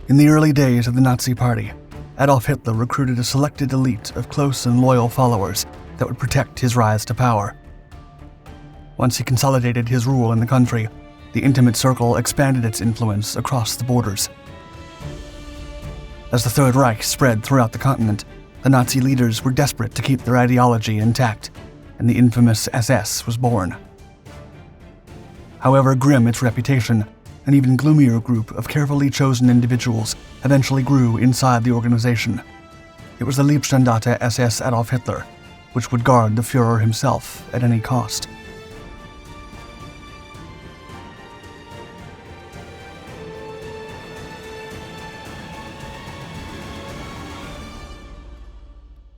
In the early days of the Nazi Party, Adolf Hitler recruited a selected elite of close and loyal followers that would protect his rise to power. Once he consolidated his rule in the country, the intimate circle expanded its influence across the borders. As the Third Reich spread throughout the continent, the Nazi leaders were desperate to keep their ideology intact, and the infamous SS was born. However grim its reputation, an even gloomier group of carefully chosen individuals eventually grew inside the organization. It was the Leibstandarte SS Adolf Hitler, which would guard the Führer himself at any cost.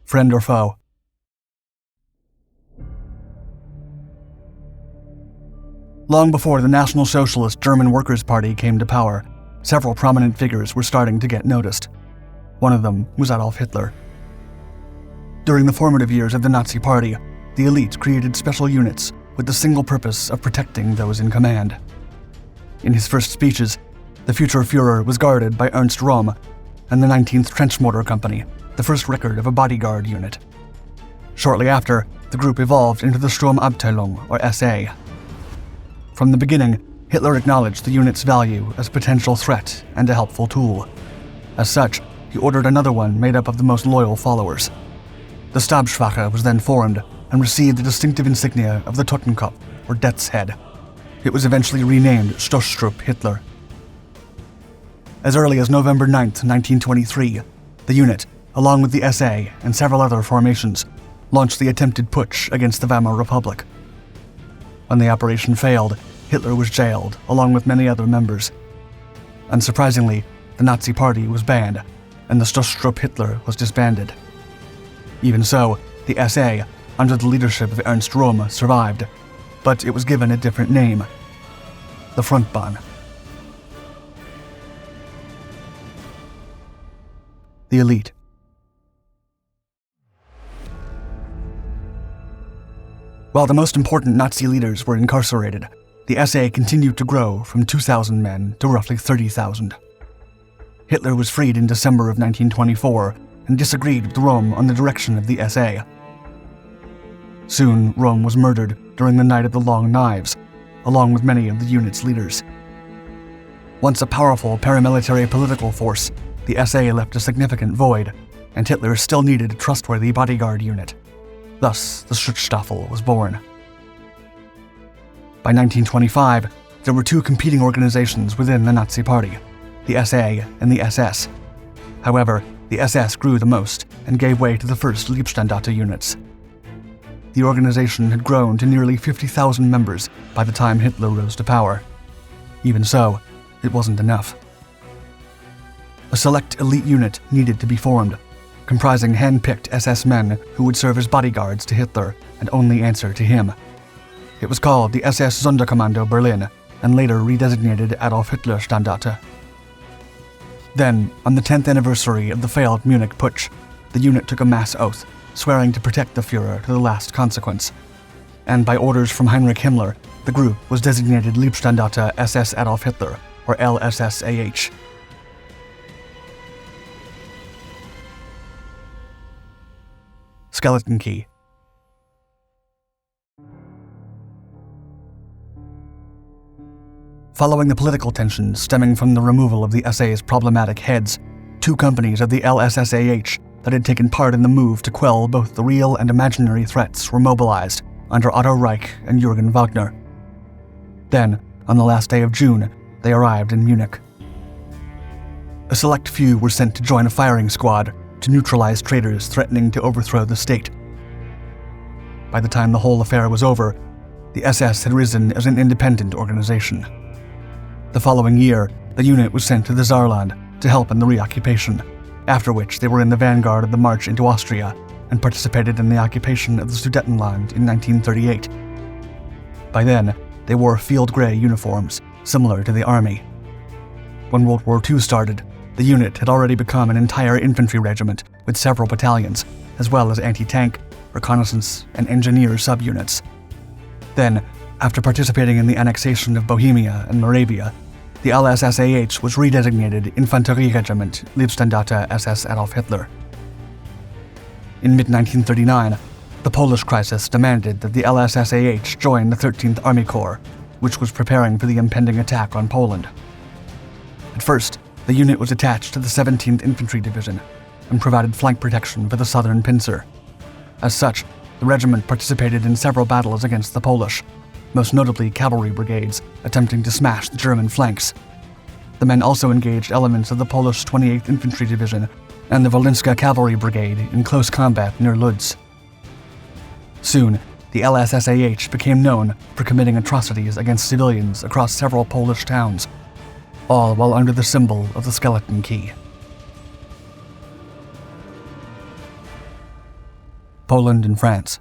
Friend or foe? Long before the National Socialist German Workers' Party came to power, several prominent figures were starting to get noticed. One of them was Adolf Hitler. During the formative years of the Nazi Party, the elite created special units with the single purpose of protecting those in command. In his first speeches, the future Führer was guarded by Ernst Röhm and the 19th Trench Mortar Company, the first record of a bodyguard unit. Shortly after, the group evolved into the Sturmabteilung, or SA. From the beginning, Hitler acknowledged the unit's value as a potential threat and a helpful tool. As such, he ordered another one made up of the most loyal followers. The Stabswache was then formed and received the distinctive insignia of the Totenkopf, or Death's Head. It was eventually renamed Stoßtrupp Hitler. As early as November 9, 1923, the unit, along with the SA and several other formations, launched the attempted putsch against the Weimar Republic. When the operation failed, Hitler was jailed, along with many other members. Unsurprisingly, the Nazi Party was banned, and the Stoßtrupp Hitler was disbanded. Even so, the SA, under the leadership of Ernst Röhm, survived, but it was given a different name: the Frontbahn. The elite. While the most important Nazi leaders were incarcerated, the SA continued to grow from 2,000 men to roughly 30,000. Hitler was freed in December of 1924 and disagreed with Röhm on the direction of the SA. Soon, Röhm was murdered during the Night of the Long Knives, along with many of the unit's leaders. Once a powerful paramilitary political force, the SA left a significant void, and Hitler still needed a trustworthy bodyguard unit. Thus, the Schutzstaffel was born. By 1925, there were two competing organizations within the Nazi Party, the SA and the SS. However, the SS grew the most and gave way to the first Leibstandarte units. The organization had grown to nearly 50,000 members by the time Hitler rose to power. Even so, it wasn't enough. A select elite unit needed to be formed, comprising hand-picked SS men who would serve as bodyguards to Hitler and only answer to him. It was called the SS Sonderkommando Berlin, and later redesignated Adolf Hitler Standarte. Then, on the 10th anniversary of the failed Munich Putsch, the unit took a mass oath, swearing to protect the Führer to the last consequence. And by orders from Heinrich Himmler, the group was designated Leibstandarte SS Adolf Hitler, or LSSAH. Skeleton Key. Following the political tensions stemming from the removal of the SA's problematic heads, two companies of the LSSAH that had taken part in the move to quell both the real and imaginary threats were mobilized under Otto Reich and Jürgen Wagner. Then, on the last day of June, they arrived in Munich. A select few were sent to join a firing squad to neutralize traitors threatening to overthrow the state. By the time the whole affair was over, the SS had risen as an independent organization. The following year, the unit was sent to the Saarland to help in the reoccupation, after which they were in the vanguard of the march into Austria and participated in the occupation of the Sudetenland in 1938. By then, they wore field gray uniforms, similar to the army. When World War II started, the unit had already become an entire infantry regiment with several battalions, as well as anti-tank, reconnaissance, and engineer subunits. Then, after participating in the annexation of Bohemia and Moravia, the LSSAH was redesignated Infanterieregiment Leibstandarte SS Adolf Hitler. In mid-1939, the Polish crisis demanded that the LSSAH join the 13th Army Corps, which was preparing for the impending attack on Poland. At first, the unit was attached to the 17th Infantry Division and provided flank protection for the southern pincer. As such, the regiment participated in several battles against the Polish, most notably cavalry brigades attempting to smash the German flanks. The men also engaged elements of the Polish 28th Infantry Division and the Wolinska Cavalry Brigade in close combat near Lodz. Soon, the LSSAH became known for committing atrocities against civilians across several Polish towns, all while under the symbol of the skeleton key. Poland and France.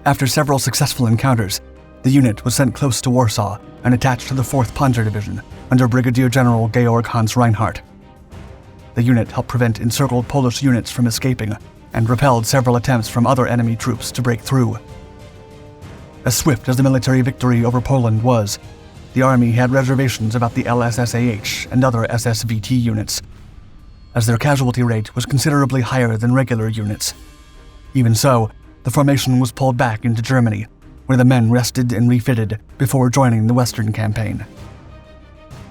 After several successful encounters, the unit was sent close to Warsaw and attached to the 4th Panzer Division under Brigadier General Georg Hans Reinhardt. The unit helped prevent encircled Polish units from escaping and repelled several attempts from other enemy troops to break through. As swift as the military victory over Poland was, the army had reservations about the LSSAH and other SSVT units, as their casualty rate was considerably higher than regular units. Even so, the formation was pulled back into Germany, where the men rested and refitted before joining the Western Campaign.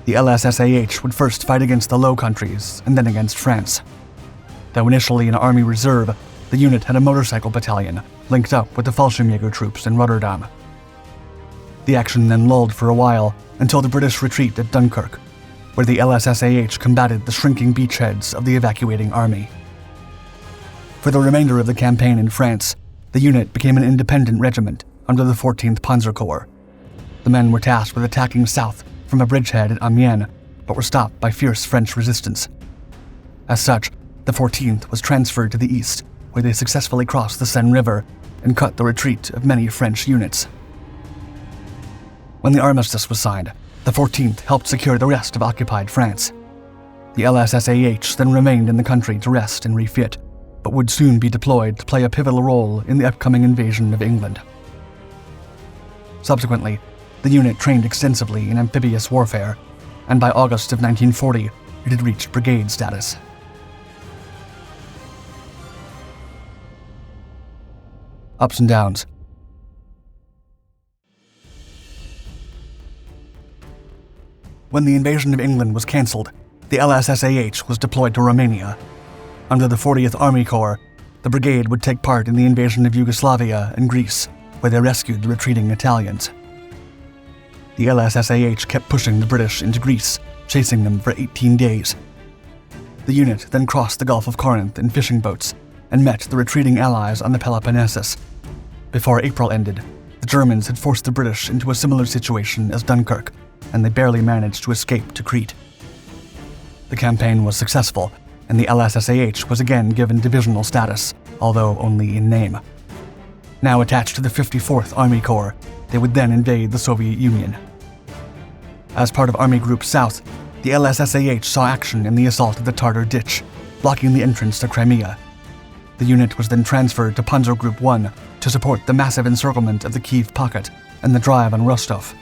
The LSSAH would first fight against the Low Countries and then against France. Though initially an army reserve, the unit had a motorcycle battalion linked up with the Fallschirmjäger troops in Rotterdam. The action then lulled for a while until the British retreat at Dunkirk, where the LSSAH combated the shrinking beachheads of the evacuating army. For the remainder of the campaign in France, the unit became an independent regiment under the 14th Panzer Corps. The men were tasked with attacking south from a bridgehead at Amiens, but were stopped by fierce French resistance. As such, the 14th was transferred to the east, where they successfully crossed the Seine River and cut the retreat of many French units. When the armistice was signed, the 14th helped secure the rest of occupied France. The LSSAH then remained in the country to rest and refit, but would soon be deployed to play a pivotal role in the upcoming invasion of England. Subsequently, the unit trained extensively in amphibious warfare, and by August of 1940, it had reached brigade status. Ups and downs. When the invasion of England was cancelled, the LSSAH was deployed to Romania. Under the 40th Army Corps, the brigade would take part in the invasion of Yugoslavia and Greece, where they rescued the retreating Italians. The LSSAH kept pushing the British into Greece, chasing them for 18 days. The unit then crossed the Gulf of Corinth in fishing boats and met the retreating Allies on the Peloponnesus. Before April ended, the Germans had forced the British into a similar situation as Dunkirk, and they barely managed to escape to Crete. The campaign was successful, and the LSSAH was again given divisional status, although only in name. Now attached to the 54th Army Corps, they would then invade the Soviet Union. As part of Army Group South, the LSSAH saw action in the assault of the Tartar Ditch, blocking the entrance to Crimea. The unit was then transferred to Panzer Group 1 to support the massive encirclement of the Kiev pocket and the drive on Rostov.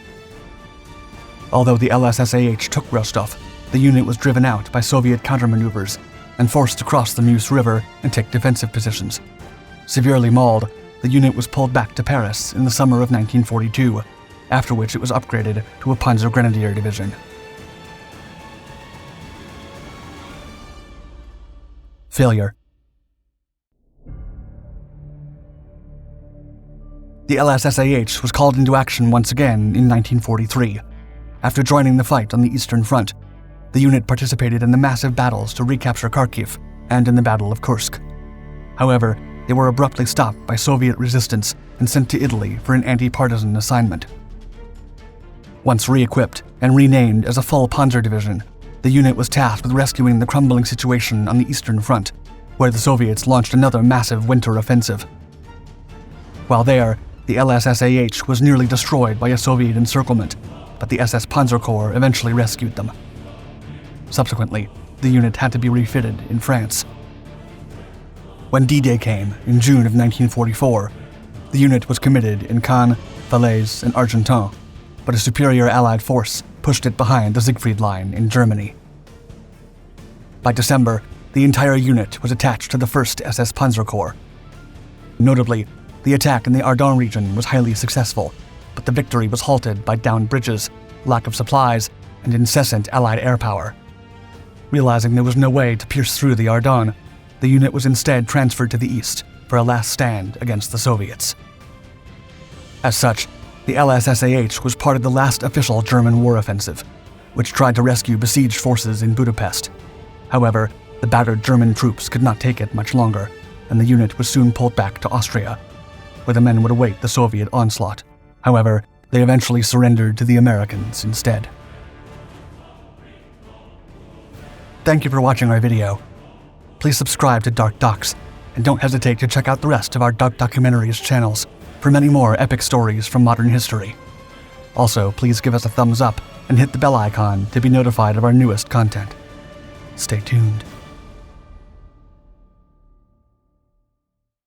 Although the LSSAH took Rostov, the unit was driven out by Soviet countermaneuvers and forced to cross the Meuse River and take defensive positions. Severely mauled, the unit was pulled back to Paris in the summer of 1942, after which it was upgraded to a Panzer Grenadier Division. Failure. The LSSAH was called into action once again in 1943. After joining the fight on the Eastern Front, the unit participated in the massive battles to recapture Kharkiv and in the Battle of Kursk. However, they were abruptly stopped by Soviet resistance and sent to Italy for an anti-partisan assignment. Once re-equipped and renamed as a full Panzer Division, the unit was tasked with rescuing the crumbling situation on the Eastern Front, where the Soviets launched another massive winter offensive. While there, the LSSAH was nearly destroyed by a Soviet encirclement, but the SS Panzer Corps eventually rescued them. Subsequently, the unit had to be refitted in France. When D-Day came in June of 1944, the unit was committed in Caen, Falaise and Argenton, but a superior Allied force pushed it behind the Siegfried Line in Germany. By December, the entire unit was attached to the 1st SS Panzer Corps. Notably, the attack in the Ardennes region was highly successful, but the victory was halted by downed bridges, lack of supplies, and incessant Allied air power. Realizing there was no way to pierce through the Ardennes, the unit was instead transferred to the east for a last stand against the Soviets. As such, the LSSAH was part of the last official German war offensive, which tried to rescue besieged forces in Budapest. However, the battered German troops could not take it much longer, and the unit was soon pulled back to Austria, where the men would await the Soviet onslaught. However, they eventually surrendered to the Americans instead. Thank you for watching our video. Please subscribe to Dark Docs, and don't hesitate to check out the rest of our Dark Documentaries channels for many more epic stories from modern history. Also, please give us a thumbs up and hit the bell icon to be notified of our newest content. Stay tuned.